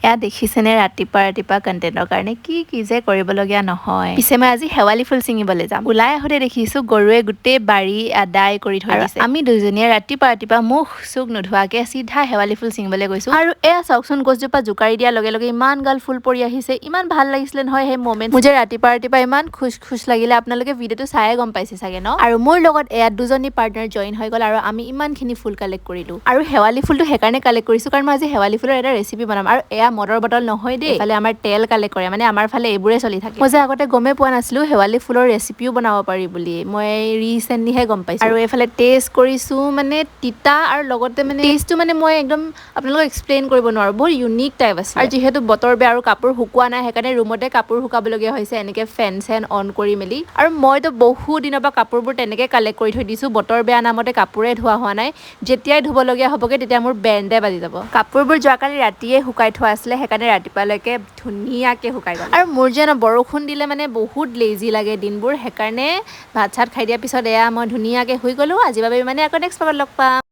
এয়া দেখিছেনে ৰাতিপুৱা কণ্টেণ্টৰ কাৰণে কি যে কৰিবলগীয়া নহয়। পিছে মই আজি শেৱালি ফুল ছিঙিবলৈ যাম। ওলাই আহোঁতে দেখিছোঁ গৰুৱে গোটেই বাৰী আদায় কৰি থৈ দিছে। আমি দুজনীয়ে ৰাতিপুৱা মুখ চুখ নোধোৱাকে চিধা শেৱালি ফুল ছিঙিবলৈ গৈছোঁ। আৰু এয়া চাওকচোন গছজোপা জোকাৰি দিয়াৰ লগে লগে ইমান গাল ফুল পৰি আহিছে, ইমান ভাল লাগিছিলে নহয় সেই মমেণ্ট। মোৰ যে ৰাতিপুৱা ইমান খুচ লাগিলে, আপোনালোকে ভিডিঅ'টো চায়ে গম পাইছে চাগে ন। আৰু মোৰ লগত এয়া দুজনী পাৰ্টনাৰ জইন হৈ গ'ল আৰু আমি ইমানখিনি ফুল কালেক্ট কৰিলোঁ। আৰু শেৱালি ফুলটো সেইকাৰণে কালেক্ট কৰিছোঁ কাৰণ মই আজি শেৱালি ফুলৰ এটা ৰেচিপি বনাম। আৰু এয়া মদৰ বটল নহয় দেই, এইফালে আমাৰ তেল কালেক্ট কৰে, মানে আমাৰ ফালে এইবোৰে চলি থাকে। মই যে আগতে গমেই পোৱা নাছিলো শেৱালি ফুলৰ ৰেচিপিও বনাব পাৰি বুলি, মই ৰিচেণ্টলিহে গম পাইছোঁ। আৰু এইফালে টেষ্ট কৰিছোঁ, মানে তিতা আৰু লগতে মানে টেষ্টটো মানে মই একদম আপোনালোকক এক্সপ্লেইন কৰিব নোৱাৰোঁ, বহুত ইউনিক টাইপ আছে। আৰু যিহেতু বতৰ বেয়া আৰু কাপোৰ শুকোৱা নাই, সেইকাৰণে ৰুমতে কাপোৰ শুকাবলগীয়া হৈছে এনেকে ফেন চেন অন কৰি মেলি। আৰু মইতো বহুত দিনৰ পৰা কাপোৰবোৰ তেনেকে কালেক্ট কৰি থৈ দিছোঁ, বতৰ বেয়া নামতে কাপোৰে ধোৱা হোৱা নাই। যেতিয়াই ধুবলগীয়া হ'বগে তেতিয়া মোৰ বেণ্ডে বাজি যাব। কাপোৰবোৰ যোৱাকালি ৰাতিয়ে শুকাই থোৱা আছিলে, সেইকাৰণে ৰাতিপুৱালৈকে ধুনীয়াকে শুকাই গ'ল। আৰু মোৰ যে বৰষুণ দিলে মানে বহুত লেজি লাগে দিনবোৰ, সেইকাৰণে ভাত চাত খাই দিয়াৰ পিছত এয়া মই ধুনীয়াকে শুই গ'লো। আজিৰ বাবে মানে আকৌ নেক্সট পাৰ্টত লগ পাম।